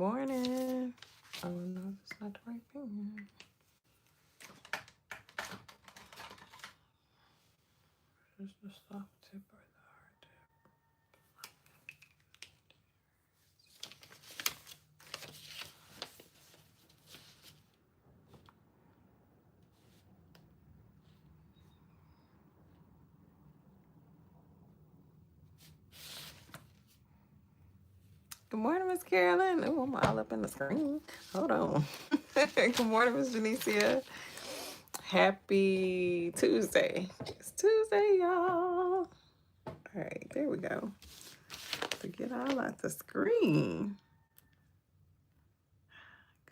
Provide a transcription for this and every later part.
morning. Oh no, that's not the right thing. Is the soft tip or the hard tip? Good morning, Miss Carolyn. Oh, I'm all up in the screen. Hold on. Good morning, Miss Janicia. Happy Tuesday. It's Tuesday, y'all. All right, there we go. To get all out the screen.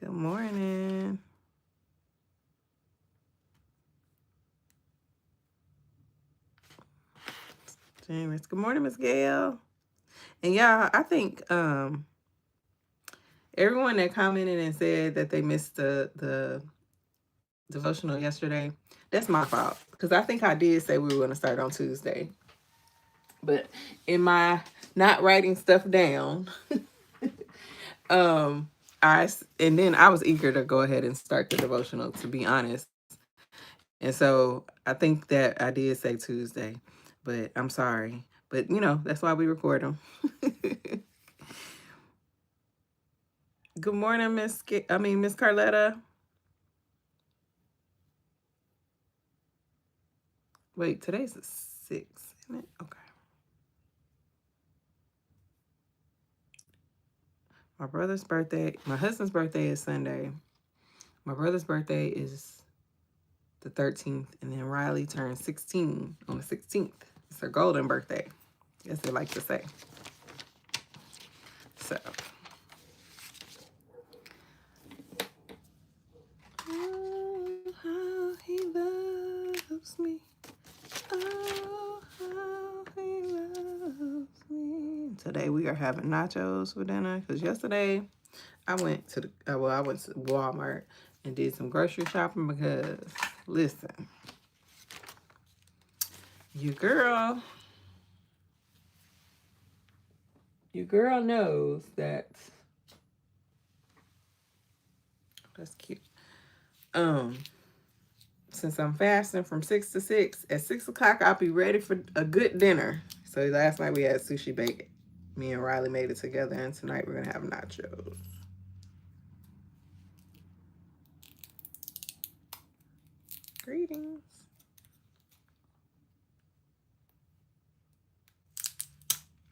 Good morning. James. Good morning, Miss Gail. And y'all, I think everyone that commented and said that they missed the devotional yesterday, that's my fault. Because I think I did say we were going to start on Tuesday. But in my not writing stuff down, and then I was eager to go ahead and start the devotional, to be honest. And so I think that I did say Tuesday, but I'm sorry. But that's why we record them. Good morning, Miss Carletta. Wait, today's the 6th, isn't it? Okay. My husband's birthday is Sunday. My brother's birthday is the 13th, and then Riley turns 16 on the 16th. It's her golden birthday, as they like to say. So, oh, how he loves me. Oh, how he loves me. Today we are having nachos for dinner, because yesterday I went to Walmart and did some grocery shopping because, listen, your girl knows that. That's cute. Since I'm fasting from 6 to 6, at 6 o'clock I'll be ready for a good dinner. So last night we had sushi bacon. Me and Riley made it together, and tonight we're gonna have nachos. Greetings.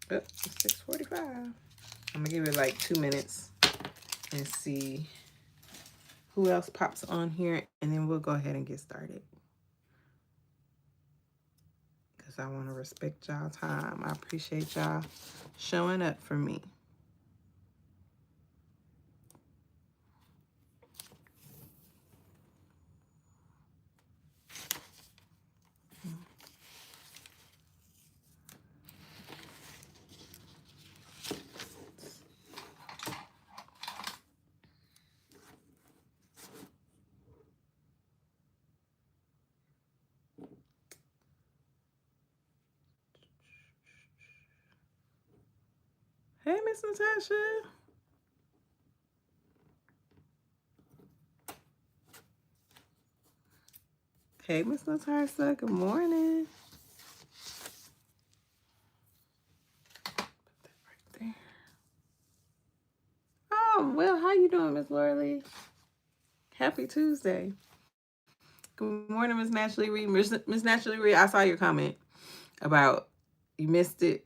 Oh, it's 6:45. I'm gonna give it like 2 minutes and see who else pops on here, and then we'll go ahead and get started. Because I want to respect y'all time. I appreciate y'all showing up for me. Hey, Miss Natasha. Hey, Miss Natasha. Good morning. Put that right there. Oh, well, how you doing, Miss Lorley? Happy Tuesday. Good morning, Miss Naturally Reed. Miss Naturally Reed, I saw your comment about you missed it.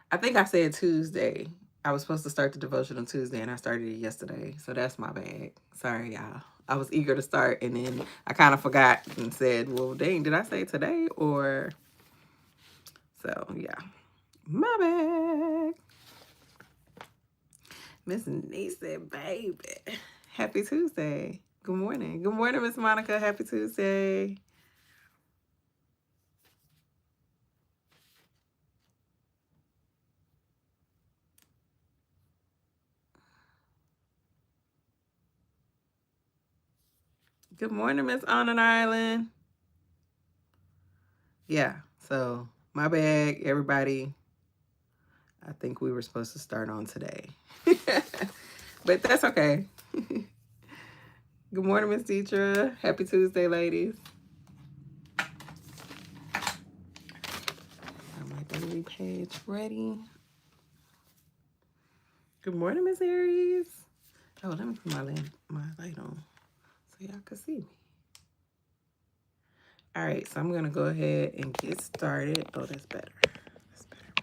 I think I said Tuesday. I was supposed to start the devotion on Tuesday, and I started it yesterday. So that's my bad. Sorry, y'all. I was eager to start, and then I kind of forgot and said, well, dang, did I say today? Or, so, yeah. My bad. Miss Niece said, baby. Happy Tuesday. Good morning. Good morning, Miss Monica. Happy Tuesday. Good morning, Miss On an Island. Yeah, so my bad, everybody. I think we were supposed to start on today. but that's okay. Good morning, Miss Deetra. Happy Tuesday, ladies. Got my daily page ready. Good morning, Miss Aries. Oh, let me put my light on so y'all can see me. All right, so I'm gonna go ahead and get started. Oh, that's better. That's better.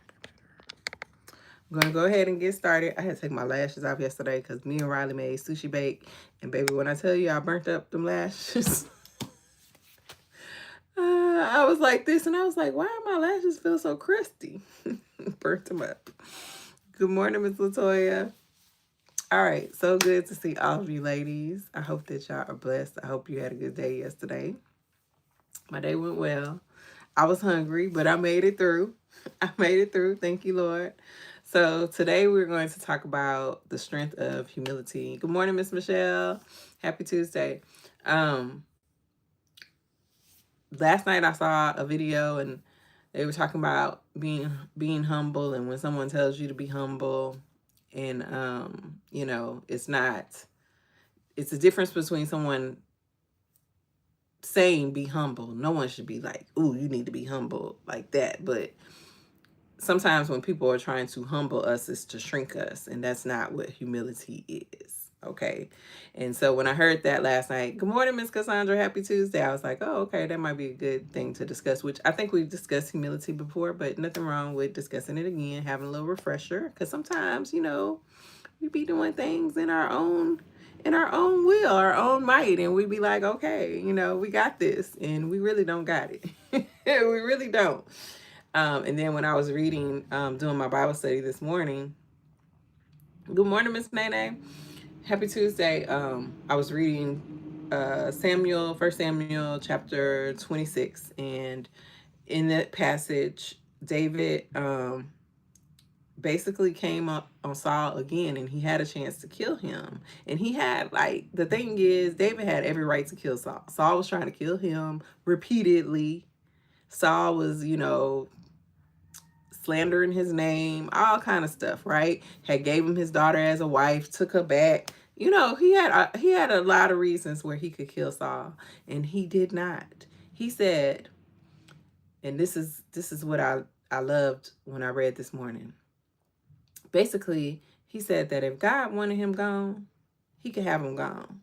I'm gonna go ahead and get started. I had to take my lashes off yesterday because me and Riley made sushi bake, and baby, when I tell you I burnt up them lashes, I was like this, and I was like, why do my lashes feel so crusty? Burnt them up. Good morning, Miss Latoya. All right, so good to see all of you ladies. I hope that y'all are blessed. I hope you had a good day yesterday. My day went well. I was hungry, but I made it through. I made it through. Thank you, Lord. So today we're going to talk about the strength of humility. Good morning, Miss Michelle. Happy Tuesday. Last night I saw a video and they were talking about being humble, and when someone tells you to be humble, and you know, it's a difference between someone saying be humble. No one should be like, ooh, you need to be humble like that. But sometimes when people are trying to humble us, it's to shrink us, and that's not what humility is. Okay. And so when I heard that last night, good morning, Miss Cassandra, happy Tuesday, I was like, oh, okay, that might be a good thing to discuss, which I think we've discussed humility before, but nothing wrong with discussing it again, having a little refresher, because sometimes, you know, we be doing things in our own will, our own might, and we be like, okay, you know, we got this, and we really don't got it. We really don't. And then when I was reading, doing my Bible study this morning, good morning, Miss Nene. Happy Tuesday. I was reading First Samuel chapter 26, and in that passage, David basically came up on Saul again, and he had a chance to kill him. And he had, like, the thing is, David had every right to kill Saul. Saul was trying to kill him repeatedly. Saul was, you know, slandering his name, all kind of stuff, right? Had gave him his daughter as a wife, took her back. You know, he had a lot of reasons where he could kill Saul, and he did not. He said, and this is what I loved when I read this morning. Basically, he said that if God wanted him gone, he could have him gone.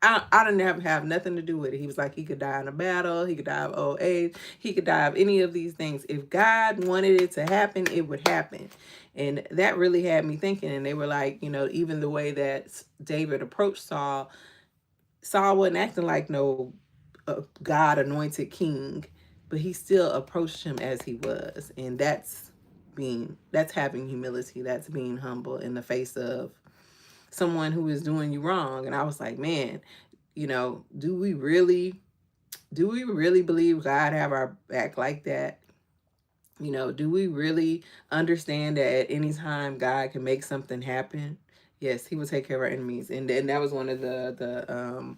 I didn't have nothing to do with it. He was like, he could die in a battle. He could die of old age. He could die of any of these things. If God wanted it to happen, it would happen. And that really had me thinking. And they were like, you know, even the way that David approached Saul wasn't acting like no God anointed king, but he still approached him as he was. And that's having humility. That's being humble in the face of someone who is doing you wrong. And I was like, man, you know, do we really believe God have our back like that? You know, do we really understand that at any time God can make something happen? Yes, he will take care of our enemies. And then that was one of the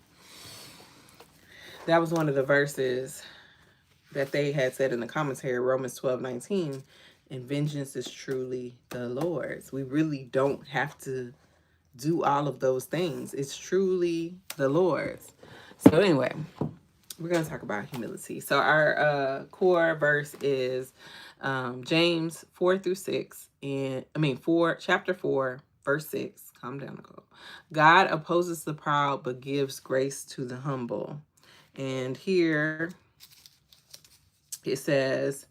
verses that they had said in the commentary, Romans 12:19, and vengeance is truly the Lord's. We really don't have to do all of those things. It's truly the Lord's. So anyway, we're going to talk about humility. So our core verse is James 4-6, and chapter 4, verse 6. Calm down, Nicole. God opposes the proud, but gives grace to the humble. And here it says,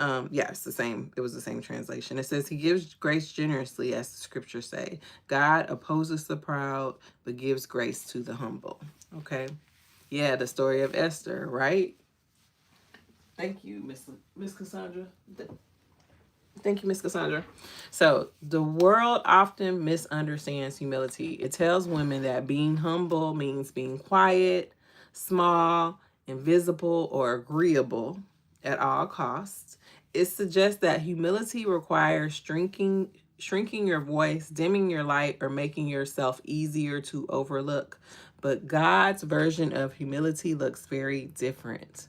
it's the same. It was the same translation. It says he gives grace generously, as the scriptures say. God opposes the proud, but gives grace to the humble. Okay. Yeah, the story of Esther, right? Thank you, Miss Cassandra. Thank you, Miss Cassandra. So the world often misunderstands humility. It tells women that being humble means being quiet, small, invisible, or agreeable at all costs. It suggests that humility requires shrinking your voice, dimming your light, or making yourself easier to overlook. But God's version of humility looks very different.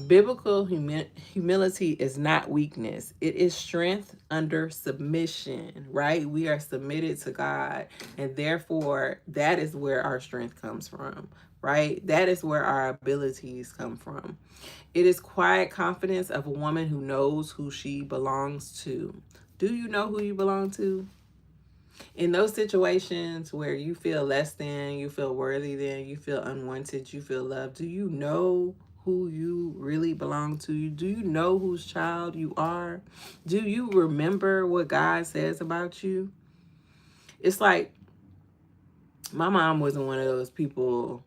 Biblical humility is not weakness. It is strength under submission, right? We are submitted to God, and therefore that is where our strength comes from, right? That is where our abilities come from. It is quiet confidence of a woman who knows who she belongs to. Do you know who you belong to? In those situations where you feel less than, you feel worthy than, you feel unwanted, you feel loved, do you know who you really belong to? Do you know whose child you are? Do you remember what God says about you? It's like my mom wasn't one of those people.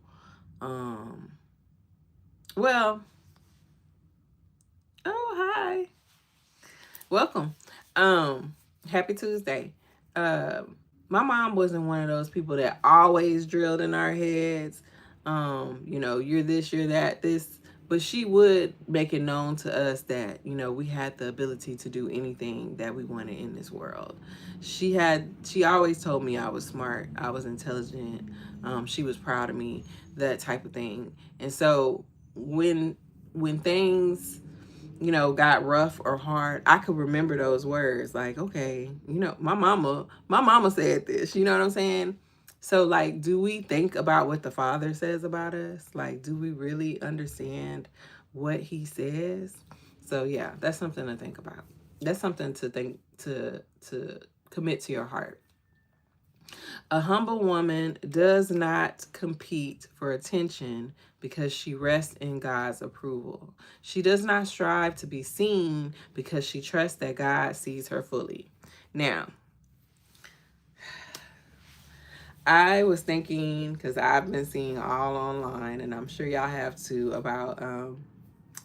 Um, well, oh, hi. Welcome. Happy Tuesday. My mom wasn't one of those people that always drilled in our heads, you're this, you're that, this, but she would make it known to us that, we had the ability to do anything that we wanted in this world. She always told me I was smart, I was intelligent, she was proud of me, that type of thing. And so when things got rough or hard, I could remember those words. Like, okay, my mama said this, you know what I'm saying? So like, do we think about what the Father says about us? Like, do we really understand what he says? So yeah, that's something to think about. That's something to think to commit to your heart. A humble woman does not compete for attention because she rests in God's approval. She does not strive to be seen because she trusts that God sees her fully. Now, I was thinking, because I've been seeing all online, and I'm sure y'all have too, about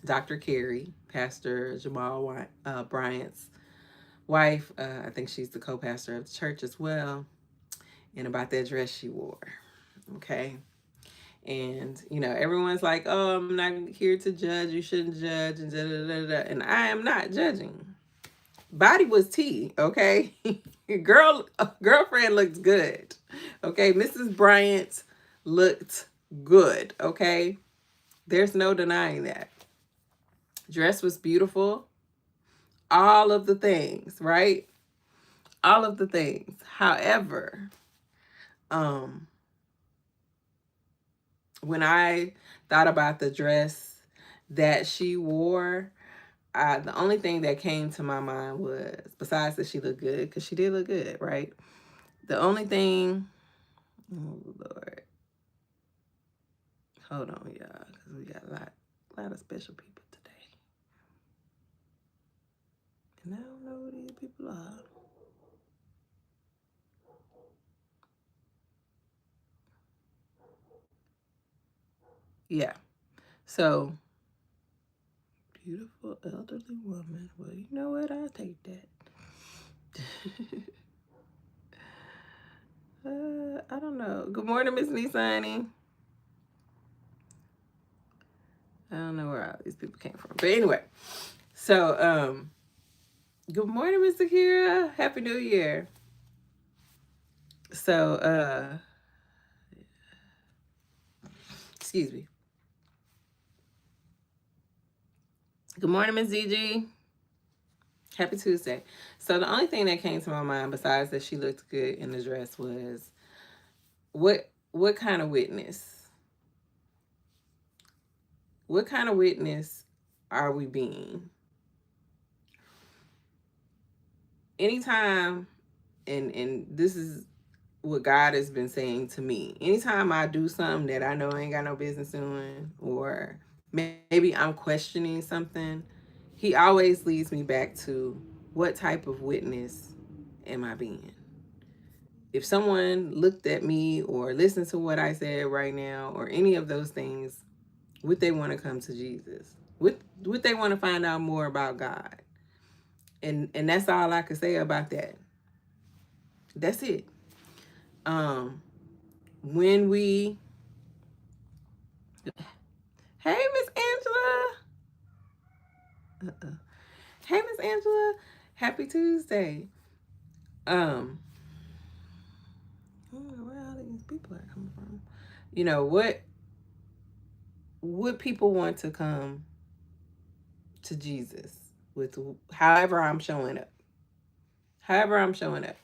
Dr. Carey, Pastor Jamal Bryant's wife. I think she's the co-pastor of the church as well, and about that dress she wore. Okay. And everyone's like, oh, I'm not here to judge, you shouldn't judge, and da da da da. And I am not judging. Body was tea, okay? Girlfriend looked good. Okay, Mrs. Bryant looked good, okay? There's no denying that. Dress was beautiful. All of the things, right? All of the things. However, when I thought about the dress that she wore, the only thing that came to my mind was, besides that she looked good, because she did look good, right? The only thing, oh Lord, hold on, y'all, because we got a lot of special people today, and I don't know who these people are. Yeah, so beautiful elderly woman. Well, you know what? I'll take that. I don't know. Good morning, Miss Nisani. I don't know where all these people came from. But anyway, so good morning, Mr. Kira. Happy New Year. So excuse me. Good morning, Miss ZG. Happy Tuesday. So the only thing that came to my mind besides that she looked good in the dress was what kind of witness? What kind of witness are we being? Anytime, and this is what God has been saying to me. Anytime I do something that I know I ain't got no business doing, or maybe I'm questioning something, he always leads me back to what type of witness am I being? If someone looked at me or listened to what I said right now, or any of those things, would they want to come to Jesus? Would they want to find out more about God? And that's all I could say about that. That's it. When we Hey, Miss Angela. Hey, Miss Angela. Happy Tuesday. I don't know where all these people are coming from. What would people want to come to Jesus with however I'm showing up. However I'm showing up.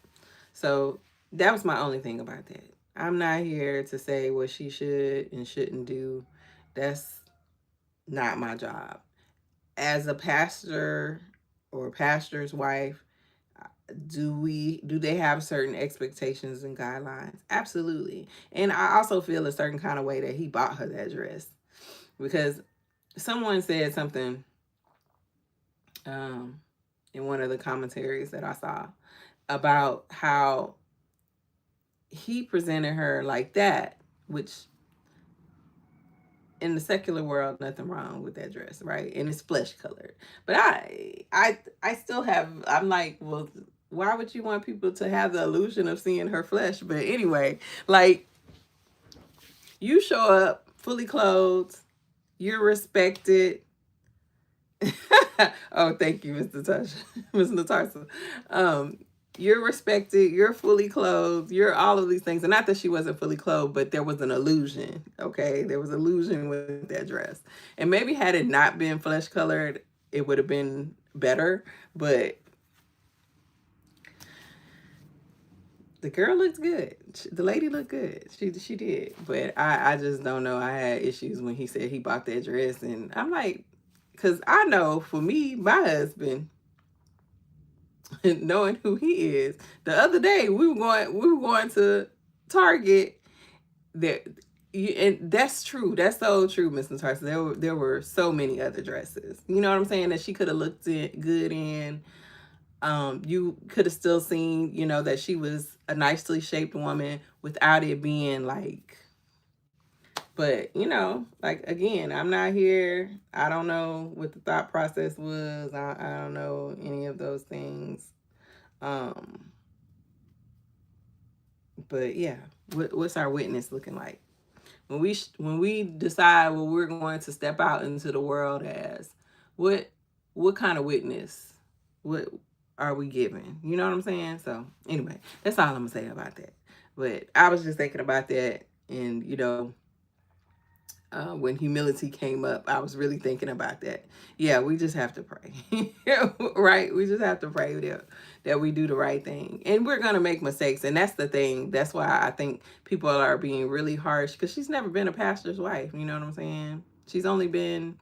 So that was my only thing about that. I'm not here to say what she should and shouldn't do. That's not my job. As a pastor or pastor's wife, do they have certain expectations and guidelines? Absolutely. And I also feel a certain kind of way that he bought her that dress, because someone said something um in one of the commentaries that I saw about how he presented her like that, which in the secular world, nothing wrong with that dress, right? And it's flesh colored. But I still have, I'm like, well, why would you want people to have the illusion of seeing her flesh? But anyway, like, you show up fully clothed, you're respected. Oh, thank you, Mr. Tasha, Miss Natasha. Um, you're respected, you're fully clothed, you're all of these things. And not that she wasn't fully clothed, but there was an illusion. Okay. There was illusion with that dress. And maybe had it not been flesh colored, it would have been better. But the girl looked good. The lady looked good. She did. But I just don't know. I had issues when he said he bought that dress. And I'm like, because I know for me, my husband, knowing who he is, the other day we were going to Target. There, and that's true. That's so true, Miss Natasha. There were so many other dresses. You know what I'm saying, that she could have looked good in. You could have still seen, that she was a nicely shaped woman without it being like. But like, again, I'm not here. I don't know what the thought process was. I don't know any of those things. Um, but yeah, what's our witness looking like when we decide what we're going to step out into the world as? What kind of witness? What are we giving? You know what I'm saying? So anyway, that's all I'm gonna say about that. But I was just thinking about that, and when humility came up, I was really thinking about that. Yeah, we just have to pray, right? We just have to pray that we do the right thing. And we're going to make mistakes. And that's the thing. That's why I think people are being really harsh, because she's never been a pastor's wife. You know what I'm saying? She's only been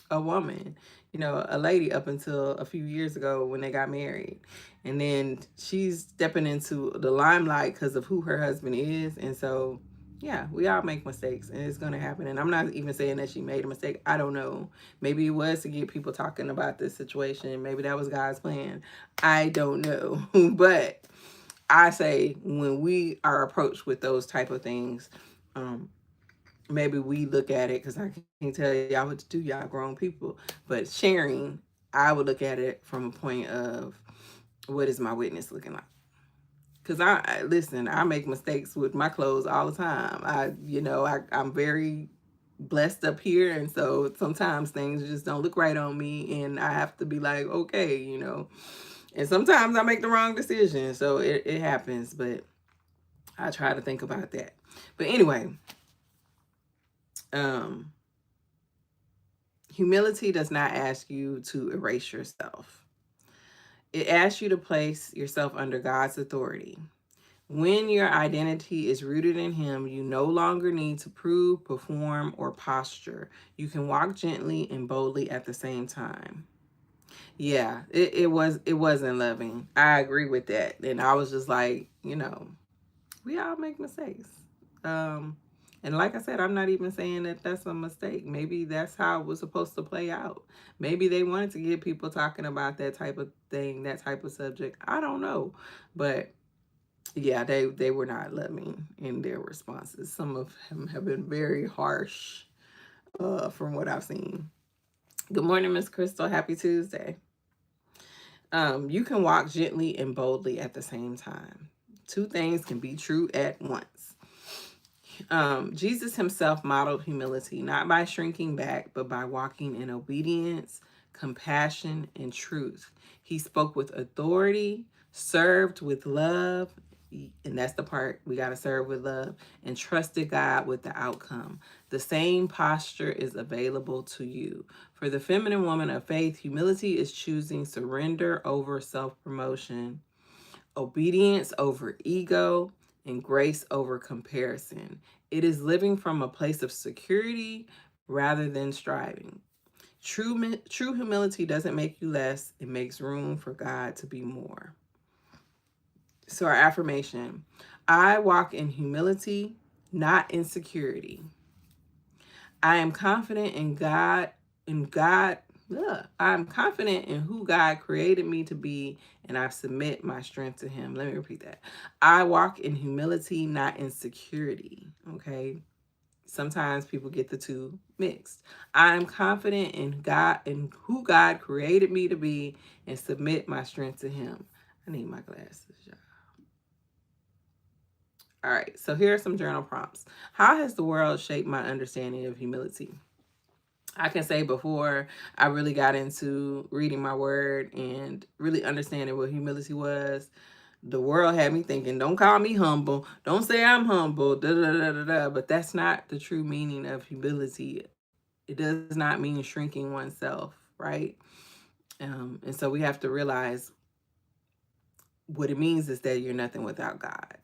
a woman, a lady up until a few years ago when they got married. And then she's stepping into the limelight because of who her husband is. And so, yeah, we all make mistakes, and it's going to happen. And I'm not even saying that she made a mistake. I don't know. Maybe it was to get people talking about this situation. Maybe that was God's plan. I don't know. But I say, when we are approached with those type of things, maybe we look at it, because I can't tell y'all what to do, y'all grown people. But sharing, I would look at it from a point of, what is my witness looking like? Because listen, I make mistakes with my clothes all the time. I'm very blessed up here, and so sometimes things just don't look right on me, and I have to be like, okay. And sometimes I make the wrong decision, so it happens. But I try to think about that. But anyway, humility does not ask you to erase yourself. It asks you to place yourself under God's authority. When your identity is rooted in Him, you no longer need to prove, perform, or posture. You can walk gently and boldly at the same time. Yeah, it wasn't loving. I agree with that. And I was just like, we all make mistakes. Um, and like I said, I'm not even saying that that's a mistake. Maybe that's how it was supposed to play out. Maybe they wanted to get people talking about that type of thing, that type of subject. I don't know. But yeah, they were not loving in their responses. Some of them have been very harsh, from what I've seen. Good morning, Miss Crystal. Happy Tuesday. You can walk gently and boldly at the same time. Two things can be true at once. Jesus himself modeled humility, not by shrinking back, but by walking in obedience, compassion, and truth. He spoke with authority, served with love, And that's the part we got to serve with love, and trusted God with the outcome. The same posture is available to you. For the feminine woman of faith, humility is choosing surrender over self-promotion, obedience over ego, and grace over comparison. It is living from a place of security rather than striving. True humility doesn't make you less, it makes room for God to be more. So our affirmation: I walk in humility, not insecurity. I am confident in God, I'm confident in who God created me to be, and I submit my strength to Him. Let me repeat that. I walk in humility, not insecurity. Okay. Sometimes people get the two mixed. I am confident in God and who God created me to be, and submit my strength to Him. I need my glasses, y'all. All right, so here are some journal prompts. How has the world shaped my understanding of humility? I can say before I really got into reading my word and really understanding what humility was, the world had me thinking, don't call me humble, don't say I'm humble, da da da da da. But that's not the true meaning of humility. It does not mean shrinking oneself, right? And so we have to realize what it means is that you're nothing without God.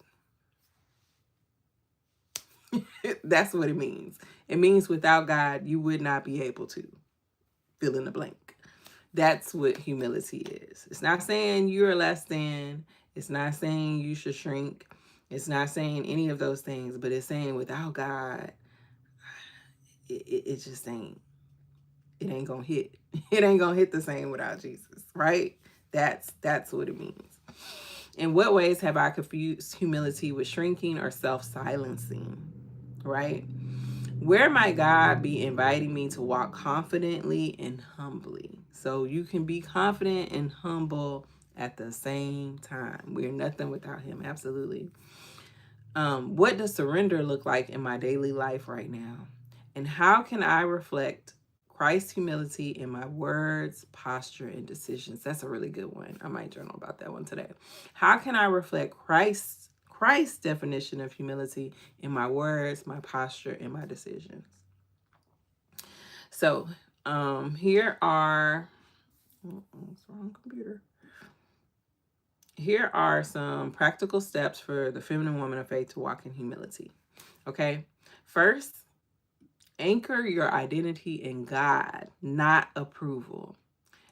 That's what it means. It means without God, you would not be able to fill in the blank. That's what humility is. It's not saying you're less than. It's not saying you should shrink. It's not saying any of those things, but it's saying without God, it just ain't. It ain't gonna hit. It ain't gonna hit the same without Jesus, right? That's what it means. In what ways have I confused humility with shrinking or self-silencing, right? Where might God be inviting me to walk confidently and humbly? So you can be confident and humble at the same time. We're nothing without Him, absolutely. What does surrender look like in my daily life right now? And how can I reflect Christ's humility in my words, posture, and decisions? That's a really good one. I might journal about that one today. How can I reflect Christ's definition of humility in my words, my posture, and my decisions? So here are, wrong computer. Here are some practical steps for the feminine woman of faith to walk in humility. Okay. First, anchor your identity in God, not approval.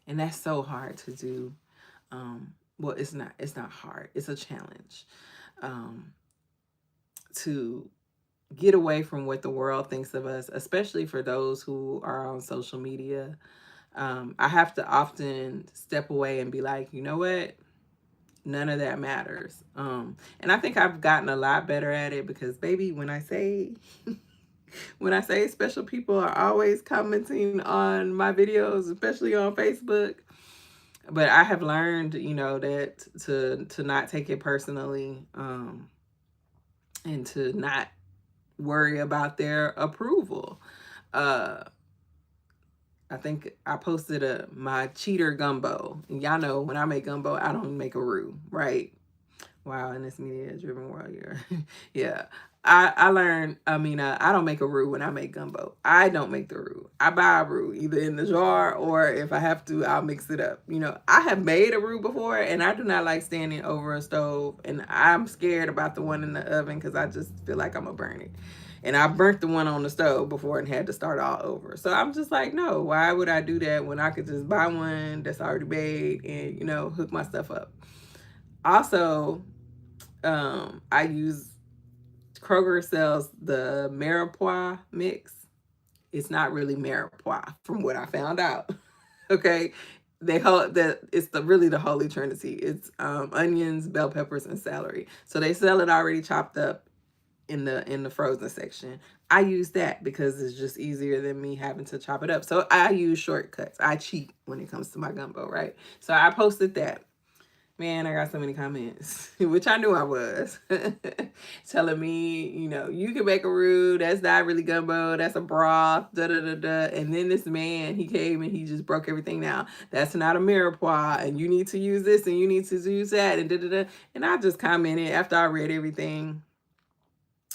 And that's so hard to do. Well, it's not hard. It's a challenge to get away from what the world thinks of us, especially for those who are on social media. I have to often step away and be like, you know what? None of that matters. And I think I've gotten a lot better at it because, baby, when I say special people are always commenting on my videos, especially on Facebook. But I have learned, that to not take it personally, and to not worry about their approval. I think I posted my cheater gumbo. And y'all know when I make gumbo, I don't make a roux, right? Wow, in this media-driven world, yeah. I learned, I don't make a roux when I make gumbo. I don't make the roux. I buy a roux, either in the jar or if I have to, I'll mix it up. I have made a roux before, and I do not like standing over a stove, and I'm scared about the one in the oven because I just feel like I'm going to burn it. And I burnt the one on the stove before and had to start all over. So I'm just like, no, why would I do that when I could just buy one that's already made and, hook my stuff up? Also, I use Kroger sells the mirepoix mix. It's not really mirepoix from what I found out. Okay. It's really the holy trinity. It's onions, bell peppers, and celery. So they sell it already chopped up in the frozen section. I use that because it's just easier than me having to chop it up. So I use shortcuts. I cheat when it comes to my gumbo, right? So I posted that. Man, I got so many comments, which I knew I was, telling me, you can make a roux. That's not really gumbo. That's a broth. Da da da da. And then this man, he came and he just broke everything down. That's not a mirepoix, and you need to use this, and you need to use that, and da da da. And I just commented after I read everything.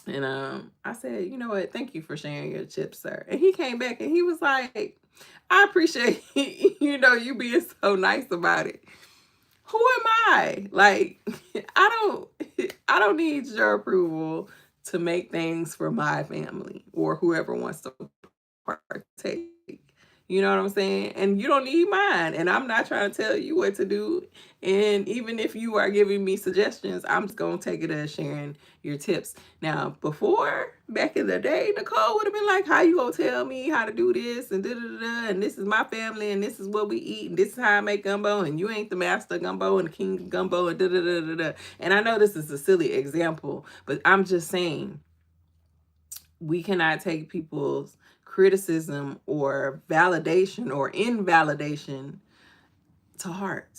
And I said, you know what? Thank you for sharing your tips, sir. And he came back and he was like, I appreciate you being so nice about it. Who am I? Like, I don't need your approval to make things for my family or whoever wants to partake. You know what I'm saying? And you don't need mine. And I'm not trying to tell you what to do. And even if you are giving me suggestions, I'm just going to take it as sharing your tips. Now, before, back in the day, Nicole would have been like, how you going to tell me how to do this? And da-da-da-da. And this is my family. And this is what we eat. And this is how I make gumbo. And you ain't the master gumbo and the king of gumbo. And da-da-da-da-da. And I know this is a silly example, but I'm just saying, we cannot take people's criticism or validation or invalidation to heart.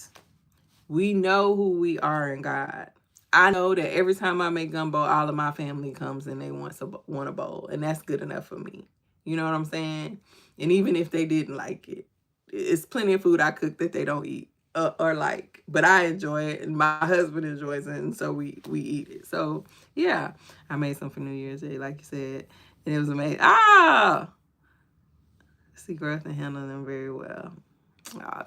We know who we are in God. I know that every time I make gumbo, all of my family comes and they want a bowl, and that's good enough for me. You know what I'm saying? And even if they didn't like it, it's plenty of food I cook that they don't eat or like, but I enjoy it, and my husband enjoys it, and so we eat it. So yeah, I made some for New Year's Day, like you said, and it was amazing. See growth and handle them very well.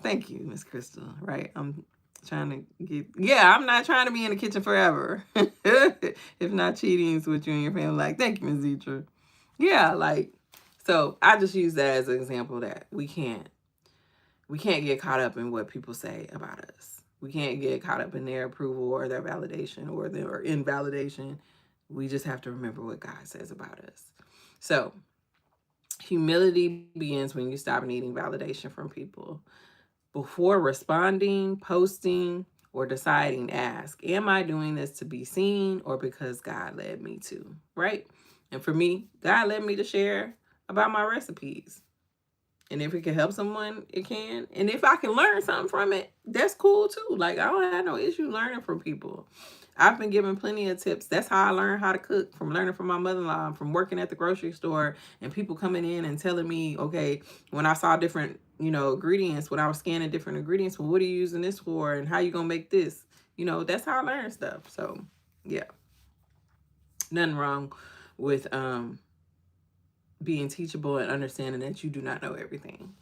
Thank you, Miss Crystal. Right, I'm trying to get. Yeah, I'm not trying to be in the kitchen forever. If not cheating is what you and your family like. Thank you, Miss Zitra. Yeah, like, so I just use that as an example that we can't get caught up in what people say about us. We can't get caught up in their approval or their validation or their invalidation. We just have to remember what God says about us. So humility begins when you stop needing validation from people. Before responding, posting, or deciding, ask, am I doing this to be seen or because God led me to, right? And for me, God led me to share about my recipes. And if it can help someone, it can. And if I can learn something from it, that's cool too. Like, I don't have no issue learning from people. I've been given plenty of tips. That's how I learned how to cook, from learning from my mother-in-law, from working at the grocery store, and people coming in and telling me, okay, when I saw different, ingredients, when I was scanning different ingredients, well, what are you using this for? And how you gonna make this? That's how I learn stuff. So yeah. Nothing wrong with being teachable and understanding that you do not know everything.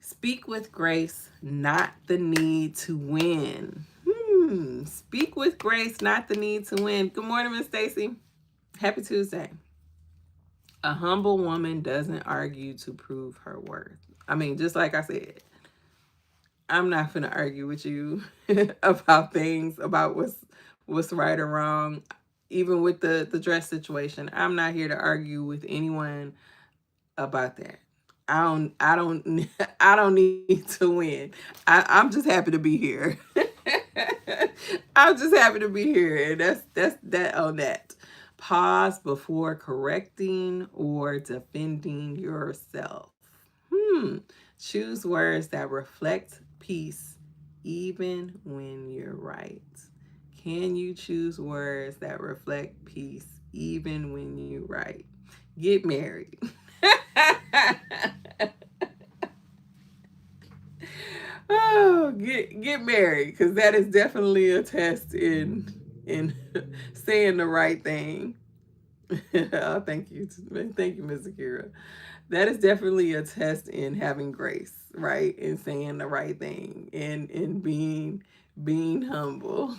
Speak with grace, not the need to win. Speak with grace, not the need to win. Good morning, Miss Stacy. Happy Tuesday. A humble woman doesn't argue to prove her worth. I mean, just like I said, I'm not going to argue with you about things, about what's right or wrong. Even with the dress situation, I'm not here to argue with anyone about that. I don't need to win. I'm just happy to be here. I'm just happy to be here, and that's that on that. Pause before correcting or defending yourself. Choose words that reflect peace even when you're right. Can you choose words that reflect peace even when you're right? Get married. Oh, get married, because that is definitely a test in saying the right thing. Oh, thank you, Ms. Akira. That is definitely a test in having grace, right? In saying the right thing, and in being humble.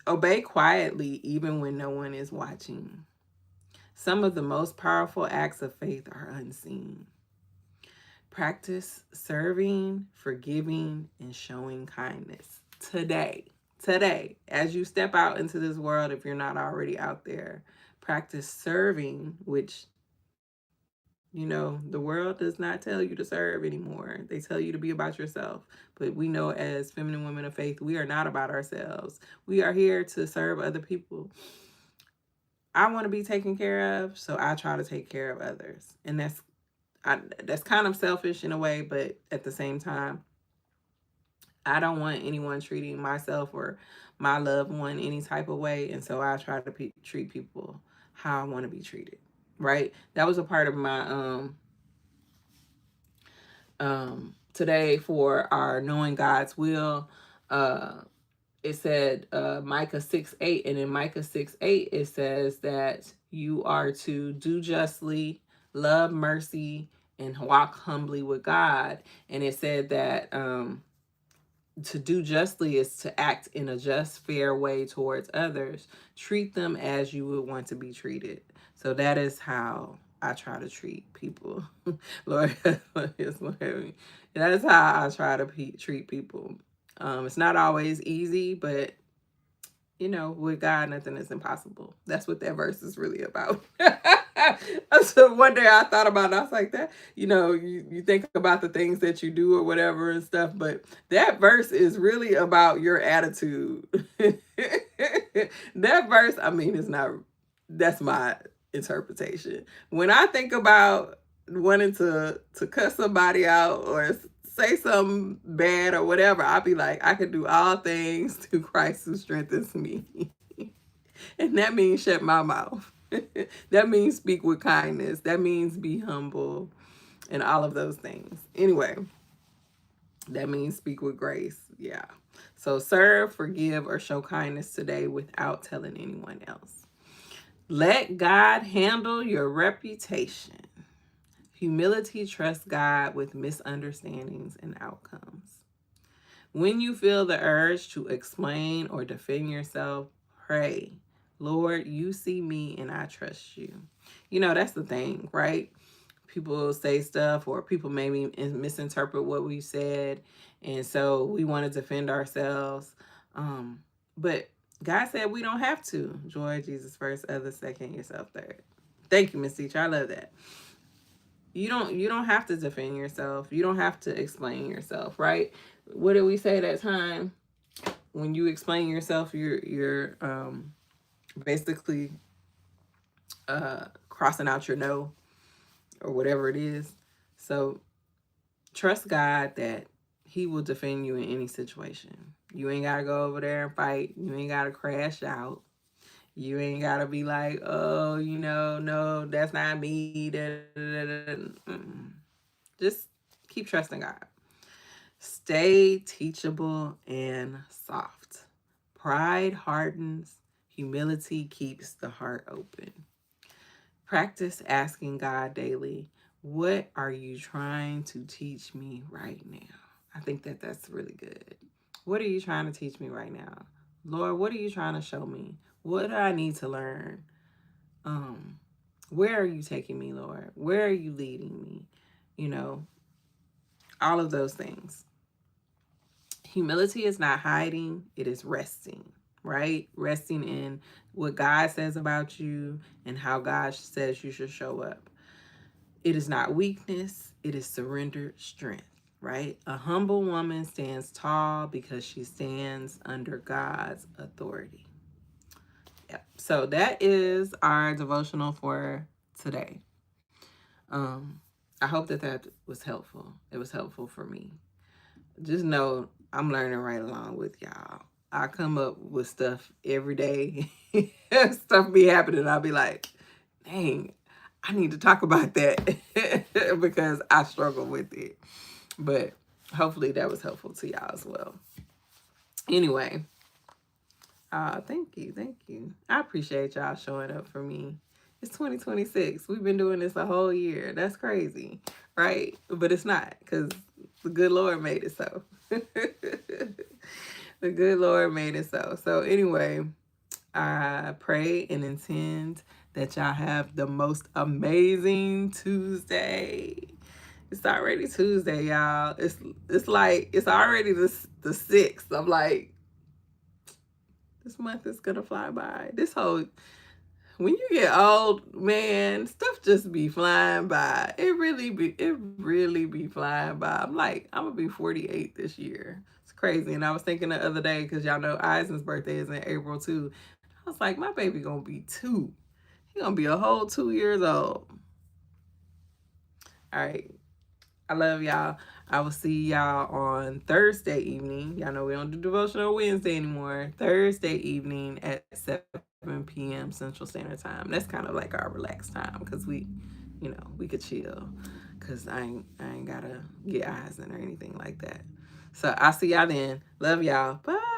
Obey quietly even when no one is watching. Some of the most powerful acts of faith are unseen. Practice serving, forgiving, and showing kindness today, as you step out into this world. If you're not already out there, practice serving, which, the world does not tell you to serve anymore. They tell you to be about yourself. But we know, as feminine women of faith, we are not about ourselves. We are here to serve other people. I want to be taken care of, so I try to take care of others. And that's kind of selfish in a way, but at the same time, I don't want anyone treating myself or my loved one any type of way. And so I try to treat people how I want to be treated. Right. That was a part of my today for our knowing God's will. It said Micah 6:8, and in Micah 6:8 it says that you are to do justly, love mercy, and walk humbly with God. And it said that to do justly is to act in a just, fair way towards others. Treat them as you would want to be treated. So that is how I try to treat people. Lord, that's how I try to treat people. It's not always easy, but you know, with God, nothing is impossible. That's what that verse is really about. So one day I thought about it. I was like, that, you know, you think about the things that you do or whatever and stuff, but that verse is really about your attitude. That verse, I mean, it's not, that's my interpretation. When I think about wanting to cuss somebody out or say something bad or whatever, I'll be like, I can do all things through Christ who strengthens me. And that means shut my mouth. That means speak with kindness. That means be humble and all of those things. Anyway, that means speak with grace. Yeah. So serve, forgive, or show kindness today without telling anyone else. Let God handle your reputation. Humility trusts God with misunderstandings and outcomes. When you feel the urge to explain or defend yourself, pray, Lord, you see me and I trust you. You know, that's the thing, right? People say stuff or people maybe misinterpret what we said. And so we want to defend ourselves. But God said we don't have to. Joy, Jesus first, others second, yourself third. Thank you, Miss Teacher. I love that. You don't have to defend yourself. You don't have to explain yourself, right? What did we say that time? When you explain yourself, you're basically crossing out your no or whatever it is. So trust God that he will defend you in any situation. You ain't got to go over there and fight. You ain't got to crash out. You ain't got to be like, oh, you know, no, that's not me. Just keep trusting God. Stay teachable and soft. Pride hardens. Humility keeps the heart open. Practice asking God daily, what are you trying to teach me right now? I think that that's really good. What are you trying to teach me right now? Lord, what are you trying to show me? What do I need to learn? Where are you taking me, Lord? Where are you leading me? You know, all of those things. Humility is not hiding, it is resting, right? Resting in what God says about you and how God says you should show up. It is not weakness, it is surrendered strength, right? A humble woman stands tall because she stands under God's authority. Yep. So that is our devotional for today. I hope that was helpful. It was helpful for me. Just know I'm learning right along with y'all. I come up with stuff every day. Stuff be happening. I'll be like, dang, I need to talk about that because I struggle with it. But hopefully that was helpful to y'all as well. Anyway, thank you. Thank you. I appreciate y'all showing up for me. It's 2026. We've been doing this a whole year. That's crazy, right? But it's not because the good Lord made it so. The good Lord made it so. So anyway, I pray and intend that y'all have the most amazing Tuesday. It's already Tuesday, y'all. It's like it's already the 6th. I'm like, this month is gonna fly by. When you get old, man, stuff just be flying by. It really be flying by. I'm like, I'm gonna be 48 this year. It's crazy. And I was thinking the other day, because y'all know Eisen's birthday is in April too. I was like, my baby gonna be 2. He gonna be a whole 2 years old. All right. I love y'all. I will see y'all on Thursday evening. Y'all know we don't do devotional Wednesday anymore. Thursday evening at 7 p.m. Central Standard Time. That's kind of like our relaxed time because we, we could chill. Cause I ain't gotta get eyes in or anything like that. So I'll see y'all then. Love y'all. Bye.